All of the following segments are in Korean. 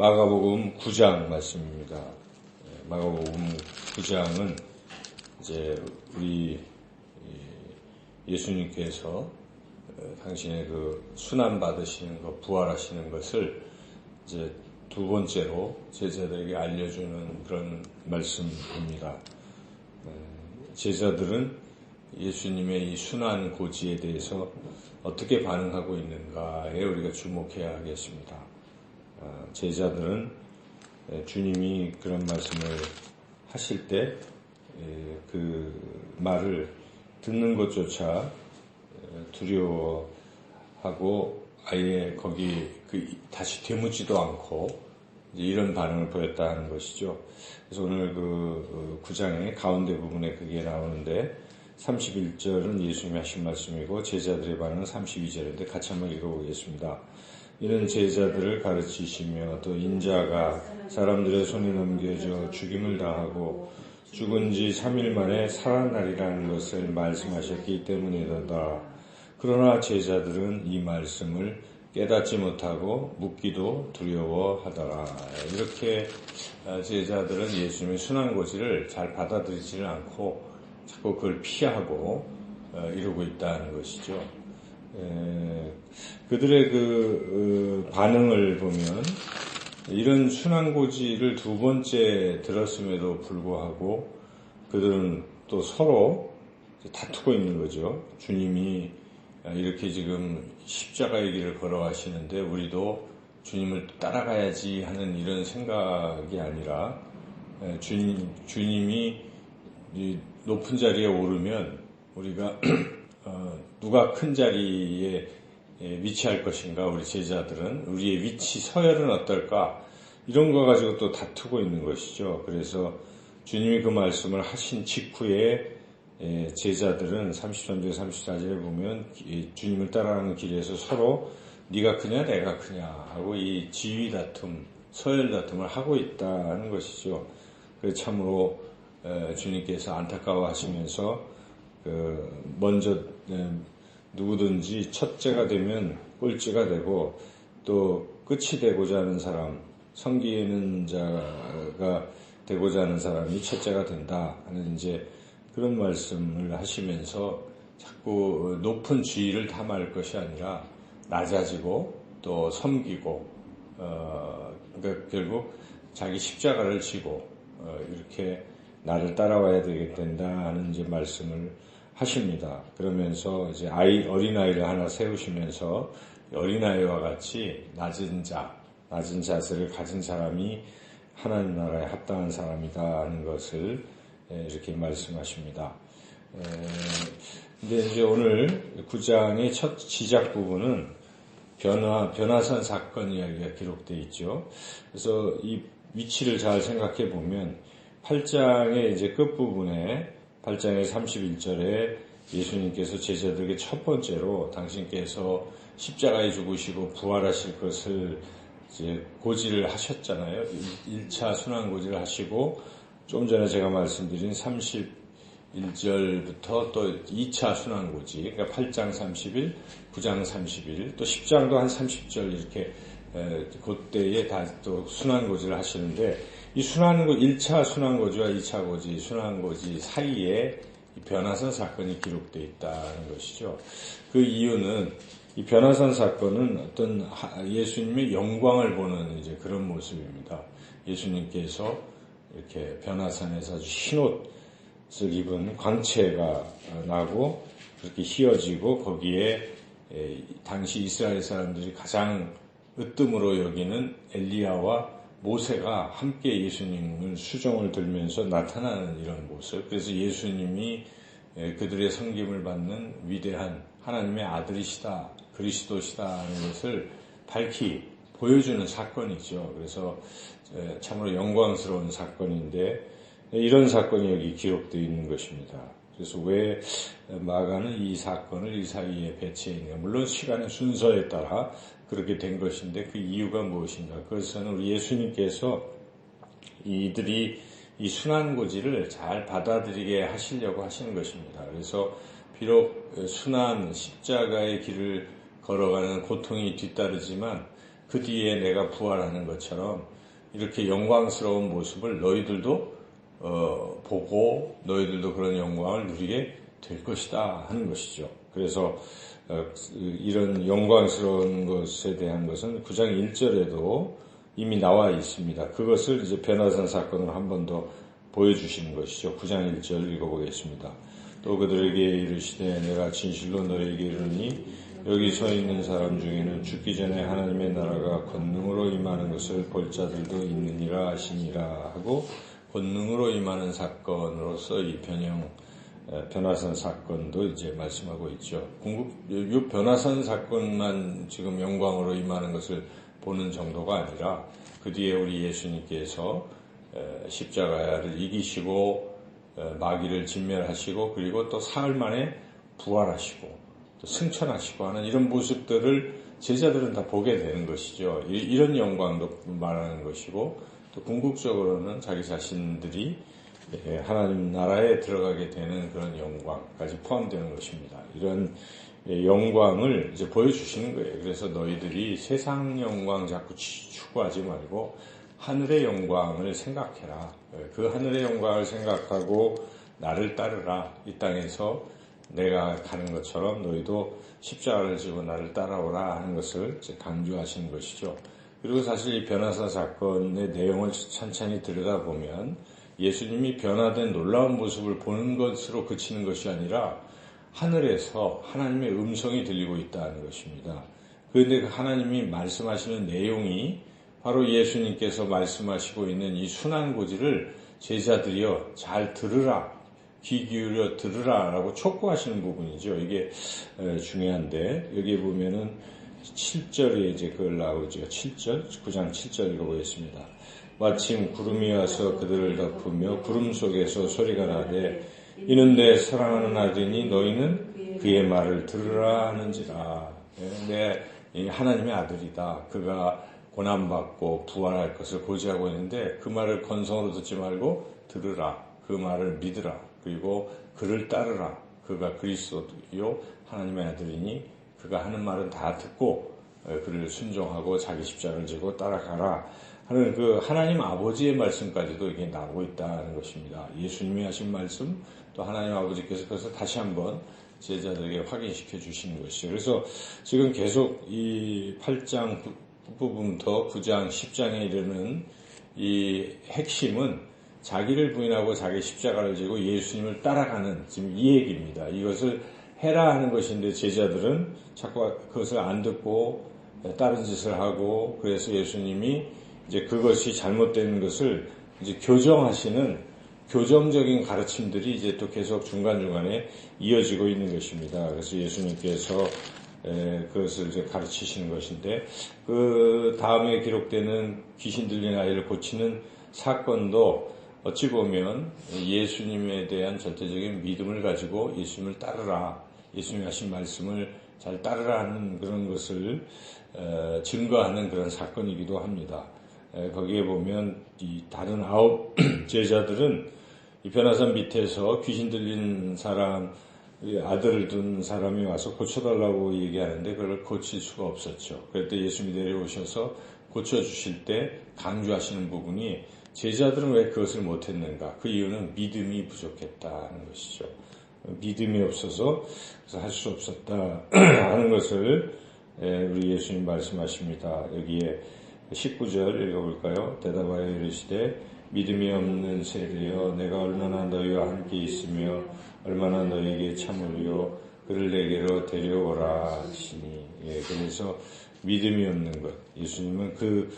마가복음 9장 말씀입니다. 마가복음 9장은 이제 우리 예수님께서 당신의 그 순환 받으시는 것, 부활하시는 것을 이제 두 번째로 제자들에게 알려주는 그런 말씀입니다. 제자들은 예수님의 이 순환 고지에 대해서 어떻게 반응하고 있는가에 우리가 주목해야 하겠습니다. 제자들은 주님이 그런 말씀을 하실 때 그 말을 듣는 것조차 두려워하고 아예 거기 다시 되묻지도 않고 이런 반응을 보였다는 것이죠. 그래서 오늘 그 9장의 가운데 부분에 그게 나오는데 31절은 예수님이 하신 말씀이고 제자들의 반응은 32절인데 같이 한번 읽어보겠습니다. 이는 제자들을 가르치시며 또 인자가 사람들의 손에 넘겨져 죽임을 당하고 죽은 지 3일 만에 살아나리라는 것을 말씀하셨기 때문이다. 그러나 제자들은 이 말씀을 깨닫지 못하고 묻기도 두려워하더라. 이렇게 제자들은 예수님의 순환고지를 잘 받아들이지를 않고 자꾸 그걸 피하고 이러고 있다는 것이죠. 그들의 그 반응을 보면 이런 순환고지를 두 번째 들었음에도 불구하고 그들은 또 서로 다투고 있는 거죠. 주님이 이렇게 지금 십자가의 길을 걸어가시는데 우리도 주님을 따라가야지 하는 이런 생각이 아니라 주님이 높은 자리에 오르면 우리가 누가 큰 자리에 위치할 것인가, 우리 제자들은 우리의 위치 서열은 어떨까, 이런 거 가지고 또 다투고 있는 것이죠. 그래서 주님이 그 말씀을 하신 직후에 제자들은 33절 34절에 보면 주님을 따라가는 길에서 서로 네가 크냐 내가 크냐 하고 이 지위 다툼, 서열 다툼을 하고 있다는 것이죠. 그래서 참으로 주님께서 안타까워하시면서 먼저 누구든지 첫째가 되면 꼴찌가 되고 또 끝이 되고자 하는 사람, 섬기는 자가 되고자 하는 사람이 첫째가 된다 하는 이제 그런 말씀을 하시면서 자꾸 높은 지위를 탐할 것이 아니라 낮아지고 또 섬기고 그러니까 결국 자기 십자가를 지고 이렇게 나를 따라와야 되겠다 하는 이제 말씀을 하십니다. 그러면서 이제 어린아이를 하나 세우시면서 어린아이와 같이 낮은 자세를 가진 사람이 하나님 나라에 합당한 사람이다 하는 것을 이렇게 말씀하십니다. 근데 이제 오늘 9장의 첫 시작 부분은 변화산 사건 이야기가 기록되어 있죠. 그래서 이 위치를 잘 생각해 보면 8장의 이제 끝부분에 8장의 31절에 예수님께서 제자들에게 첫 번째로 당신께서 십자가에 죽으시고 부활하실 것을 이제 고지를 하셨잖아요. 1차 순환고지를 하시고 좀 전에 제가 말씀드린 31절부터 또 2차 순환고지, 그러니까 8장 30일, 9장 30일, 또 10장도 한 30절 이렇게 그때에 다 또 순환고지를 하시는데 이 1차 순환고지와 2차 고지, 순환고지 사이에 이 변화산 사건이 기록되어 있다는 것이죠. 그 이유는 이 변화산 사건은 어떤 예수님의 영광을 보는 이제 그런 모습입니다. 예수님께서 이렇게 변화산에서 아주 흰 옷을 입은 광채가 나고 그렇게 휘어지고 거기에 당시 이스라엘 사람들이 가장 으뜸으로 여기는 엘리야와 모세가 함께 예수님을 수종을 들면서 나타나는 이런 모습. 그래서 예수님이 그들의 섬김을 받는 위대한 하나님의 아들이시다, 그리스도시다 하는 것을 밝히 보여주는 사건이죠. 그래서 참으로 영광스러운 사건인데 이런 사건이 여기 기록되어 있는 것입니다. 그래서 왜 마가는 이 사건을 이 사이에 배치했느냐. 물론 시간의 순서에 따라 그렇게 된 것인데 그 이유가 무엇인가. 그것은 우리 예수님께서 이들이 이 순환고지를 잘 받아들이게 하시려고 하시는 것입니다. 그래서 비록 순환 십자가의 길을 걸어가는 고통이 뒤따르지만 그 뒤에 내가 부활하는 것처럼 이렇게 영광스러운 모습을 너희들도 보고 너희들도 그런 영광을 누리게 될 것이다 하는 것이죠. 그래서 이런 영광스러운 것에 대한 것은 9장 1절에도 이미 나와 있습니다. 그것을 이제 변화산 사건으로 한 번 더 보여주시는 것이죠. 9장 1절 읽어보겠습니다. 또 그들에게 이르시되 내가 진실로 너에게 이르니 여기 서 있는 사람 중에는 죽기 전에 하나님의 나라가 권능으로 임하는 것을 볼 자들도 있느니라 하시니라 하고 권능으로 임하는 사건으로서 이 변화산 사건도 이제 말씀하고 있죠. 이 변화산 사건만 지금 영광으로 임하는 것을 보는 정도가 아니라 그 뒤에 우리 예수님께서 십자가를 이기시고 마귀를 진멸하시고 그리고 또 사흘 만에 부활하시고 또 승천하시고 하는 이런 모습들을 제자들은 다 보게 되는 것이죠. 이런 영광도 말하는 것이고 또 궁극적으로는 자기 자신들이 하나님 나라에 들어가게 되는 그런 영광까지 포함되는 것입니다. 이런 영광을 이제 보여주시는 거예요. 그래서 너희들이 세상 영광 자꾸 추구하지 말고 하늘의 영광을 생각해라. 그 하늘의 영광을 생각하고 나를 따르라. 이 땅에서 내가 가는 것처럼 너희도 십자가를 지고 나를 따라오라 하는 것을 이제 강조하시는 것이죠. 그리고 사실 이 변화산 사건의 내용을 천천히 들여다보면 예수님이 변화된 놀라운 모습을 보는 것으로 그치는 것이 아니라 하늘에서 하나님의 음성이 들리고 있다는 것입니다. 그런데 하나님이 말씀하시는 내용이 바로 예수님께서 말씀하시고 있는 이 순환고지를 제자들이여 잘 들으라, 귀 기울여 들으라 라고 촉구하시는 부분이죠. 이게 중요한데 여기 보면은 7절에 이제 그걸 나오죠. 7절, 9장 7절 읽어보겠습니다. 마침 구름이 와서 그들을 덮으며 구름 속에서 소리가 나되 이는 내 사랑하는 아들이니 너희는 그의 말을 들으라 하는지라. 내 하나님의 아들이다. 그가 고난받고 부활할 것을 고지하고 있는데 그 말을 건성으로 듣지 말고 들으라. 그 말을 믿으라. 그리고 그를 따르라. 그가 그리스도요 하나님의 아들이니 그가 하는 말은 다 듣고 그를 순종하고 자기 십자가를 지고 따라가라 하는 그 하나님 아버지의 말씀까지도 이게 나오고 있다는 것입니다. 예수님이 하신 말씀 또 하나님 아버지께서 그래서 다시 한번 제자들에게 확인시켜 주시는 것이죠. 그래서 지금 계속 이 8장 부분부터 9장 10장에 이르는 이 핵심은 자기를 부인하고 자기 십자가를 지고 예수님을 따라가는 지금 이 얘기입니다. 이것을 해라 하는 것인데 제자들은 자꾸 그것을 안 듣고 다른 짓을 하고 그래서 예수님이 이제 그것이 잘못된 것을 이제 교정하시는 교정적인 가르침들이 이제 또 계속 중간중간에 이어지고 있는 것입니다. 그래서 예수님께서 그것을 이제 가르치시는 것인데 그 다음에 기록되는 귀신 들린 아이를 고치는 사건도 어찌 보면 예수님에 대한 절대적인 믿음을 가지고 예수님을 따르라, 예수님이 하신 말씀을 잘 따르라 하는 그런 것을 증거하는 그런 사건이기도 합니다. 거기에 보면 이 다른 9 제자들은 이 변화산 밑에서 귀신 들린 사람, 아들을 둔 사람이 와서 고쳐달라고 얘기하는데 그걸 고칠 수가 없었죠. 그럴 때 예수님이 내려오셔서 고쳐주실 때 강조하시는 부분이 제자들은 왜 그것을 못했는가? 그 이유는 믿음이 부족했다는 것이죠. 믿음이 없어서 그래서 할 수 없었다 하는 것을 우리 예수님 말씀하십니다. 여기에 19절 읽어볼까요? 대답하여 이르시되 믿음이 없는 세대여 내가 얼마나 너희와 함께 있으며 얼마나 너희에게 참으리요 그를 내게로 데려오라 하시니. 그래서 믿음이 없는 것. 예수님은 그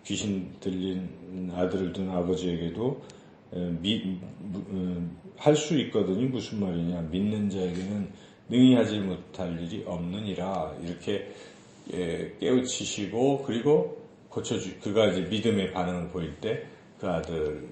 귀신 들린 아들을 둔 아버지에게도 할 수 있거든요. 무슨 말이냐. 믿는 자에게는 능히 하지 못할 일이 없느니라. 이렇게 깨우치시고 그리고 그가 이제 믿음의 반응을 보일 때 그 아들의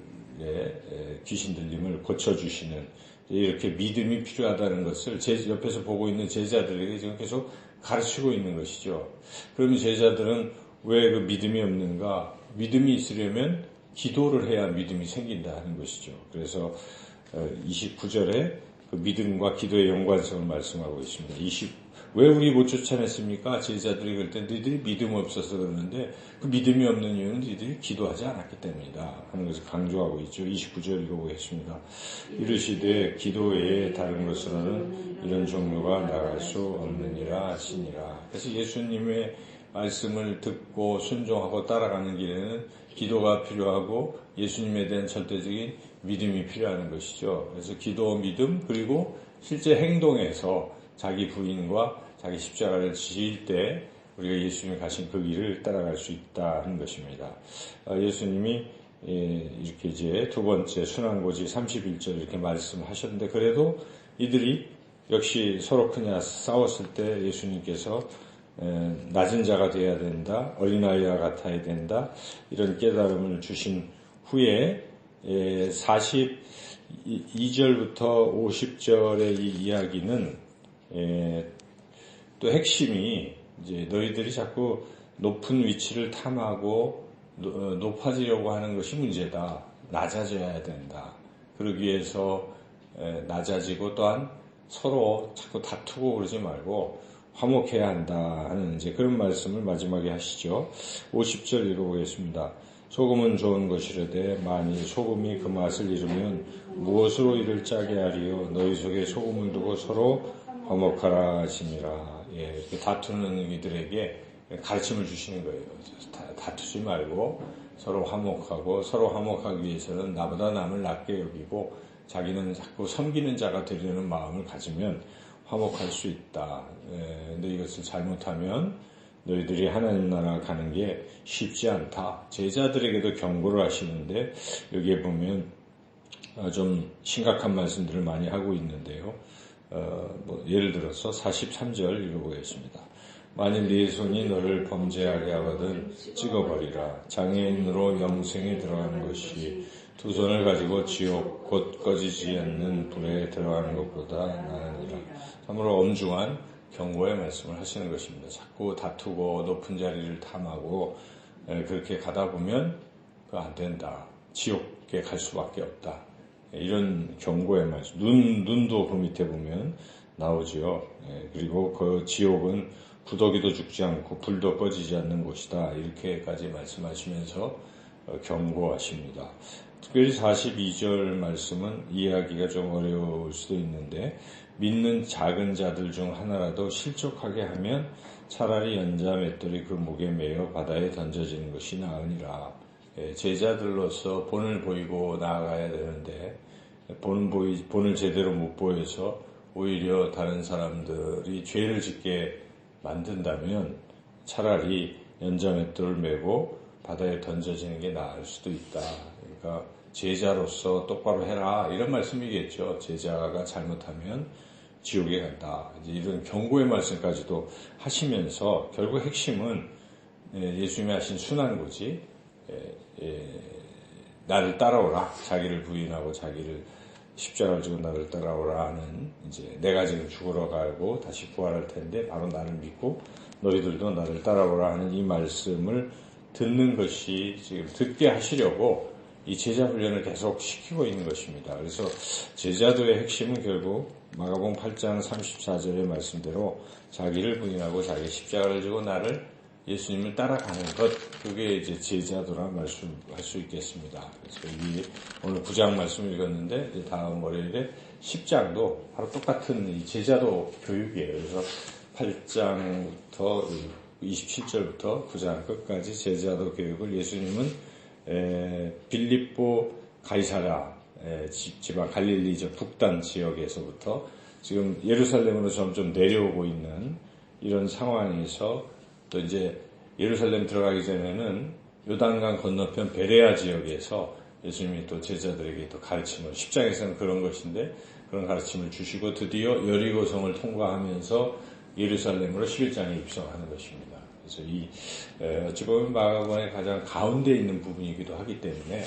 귀신 들림을 고쳐주시는 이렇게 믿음이 필요하다는 것을 옆에서 보고 있는 제자들에게 지금 계속 가르치고 있는 것이죠. 그러면 제자들은 왜 그 믿음이 없는가? 믿음이 있으려면 기도를 해야 믿음이 생긴다 하는 것이죠. 그래서 29절에 그 믿음과 기도의 연관성을 말씀하고 있습니다. 왜 우리 못 쫓아냈습니까? 제자들이 그럴 때 너희들이 믿음 없어서 그러는데 그 믿음이 없는 이유는 너희들이 기도하지 않았기 때문이다 하는 것을 강조하고 있죠. 29절 읽어보겠습니다. 이르시되 기도 외에 다른 것으로는 이런 종류가 나갈 수 없느니라 하시니라. 그래서 예수님의 말씀을 듣고 순종하고 따라가는 길에는 기도가 필요하고 예수님에 대한 절대적인 믿음이 필요한 것이죠. 그래서 기도, 믿음, 그리고 실제 행동에서 자기 부인과 자기 십자가를 지실 때 우리가 예수님이 가신 그 길을 따라갈 수 있다는 것입니다. 예수님이 이렇게 이제 두 번째 순환고지 31절 이렇게 말씀하셨는데 그래도 이들이 역시 서로 크냐 싸웠을 때 예수님께서 낮은 자가 되어야 된다, 어린아이와 같아야 된다 이런 깨달음을 주신 후에 42절부터 50절의 이 이야기는 또 핵심이 이제 너희들이 자꾸 높은 위치를 탐하고 높아지려고 하는 것이 문제다. 낮아져야 된다. 그러기 위해서 낮아지고 또한 서로 자꾸 다투고 그러지 말고 화목해야 한다 하는 이제 그런 말씀을 마지막에 하시죠. 50절 읽어보겠습니다. 소금은 좋은 것이라되 만일 소금이 그 맛을 잃으면 무엇으로 이를 짜게 하리요 너희 속에 소금을 두고 서로 화목하라 하시니라. 다투는 이들에게 가르침을 주시는 거예요. 다투지 말고 서로 화목하고 서로 화목하기 위해서는 나보다 남을 낮게 여기고 자기는 자꾸 섬기는 자가 되려는 마음을 가지면 화목할 수 있다. 근데 이것을 잘못하면 너희들이 하나님 나라 가는 게 쉽지 않다. 제자들에게도 경고를 하시는데 여기에 보면 좀 심각한 말씀들을 많이 하고 있는데요. 예를 들어서 43절 읽어보겠습니다. 만일 네 손이 너를 범죄하게 하거든 찍어버리라. 장애인으로 영생에 들어가는 것이 두 손을 가지고 지옥 곧 꺼지지 않는 불에 들어가는 것보다 나으니라. 참으로 엄중한 경고의 말씀을 하시는 것입니다. 자꾸 다투고 높은 자리를 탐하고 그렇게 가다 보면 그거 안 된다. 지옥에 갈 수밖에 없다. 이런 경고의 말씀. 눈도 그 밑에 보면 나오지요. 그리고 그 지옥은 구더기도 죽지 않고 불도 꺼지지 않는 곳이다. 이렇게까지 말씀하시면서 경고하십니다. 특별히 42절 말씀은 이해하기가 좀 어려울 수도 있는데 믿는 작은 자들 중 하나라도 실족하게 하면 차라리 연자 맷돌이 그 목에 매어 바다에 던져지는 것이 나으니라. 제자들로서 본을 보이고 나아가야 되는데 본을 제대로 못 보여서 오히려 다른 사람들이 죄를 짓게 만든다면 차라리 연자 맷돌을 메고 바다에 던져지는 게 나을 수도 있다. 그러니까 제자로서 똑바로 해라 이런 말씀이겠죠. 제자가 잘못하면 지옥에 간다. 이제 이런 경고의 말씀까지도 하시면서 결국 핵심은 예수님이 하신 순환고지 나를 따라오라. 자기를 부인하고 자기를 십자가를 지고 나를 따라오라 하는 이제 내가 지금 죽으러 가고 다시 부활할 텐데 바로 나를 믿고 너희들도 나를 따라오라 하는 이 말씀을 듣는 것이 지금 듣게 하시려고 이 제자 훈련을 계속 시키고 있는 것입니다. 그래서 제자들의 핵심은 결국 마가복음 8장 34절의 말씀대로 자기를 부인하고 자기 십자가를 지고 나를 예수님을 따라가는 것, 그게 이제 제자도라 말씀할 수 있겠습니다. 그래서 오늘 9장 말씀을 읽었는데 이제 다음 월요일에 10장도 바로 똑같은 이 제자도 교육이에요. 그래서 8장부터 27절부터 9장 끝까지 제자도 교육을 예수님은 빌립보 가이사랴 지방 갈릴리 북단 지역에서부터 지금 예루살렘으로 점점 내려오고 있는 이런 상황에서 또 이제 예루살렘 들어가기 전에는 요단강 건너편 베레아 지역에서 예수님이 또 제자들에게 또 가르침을 10장에서는 그런 것인데 그런 가르침을 주시고 드디어 여리고성을 통과하면서 예루살렘으로 11장에 입성하는 것입니다. 그래서 어찌 보면 마가복음의 가장 가운데 있는 부분이기도 하기 때문에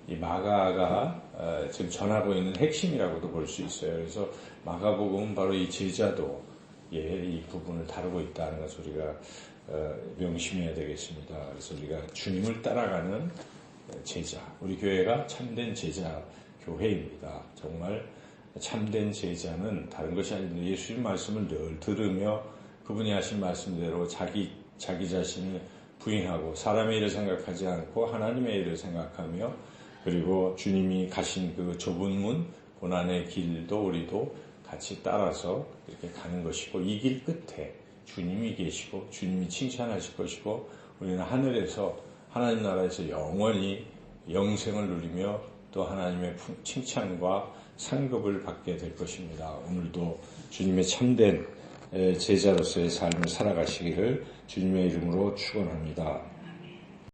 이 마가가 지금 전하고 있는 핵심이라고도 볼 수 있어요. 그래서 마가복음은 바로 이 제자도의 이 부분을 다루고 있다는 것을 우리가 명심해야 되겠습니다. 그래서 우리가 주님을 따라가는 제자, 우리 교회가 참된 제자 교회입니다. 정말 참된 제자는 다른 것이 아닙니다. 예수님 말씀을 늘 들으며 그분이 하신 말씀대로 자기 자신을 부인하고 사람의 일을 생각하지 않고 하나님의 일을 생각하며 그리고 주님이 가신 그 좁은 문, 고난의 길도 우리도 같이 따라서 이렇게 가는 것이고 이 길 끝에 주님이 계시고 주님이 칭찬하실 것이고 우리는 하늘에서 하나님 나라에서 영원히 영생을 누리며 또 하나님의 칭찬과 상급을 받게 될 것입니다. 오늘도 주님의 참된 제자로서의 삶을 살아가시기를 주님의 이름으로 축원합니다.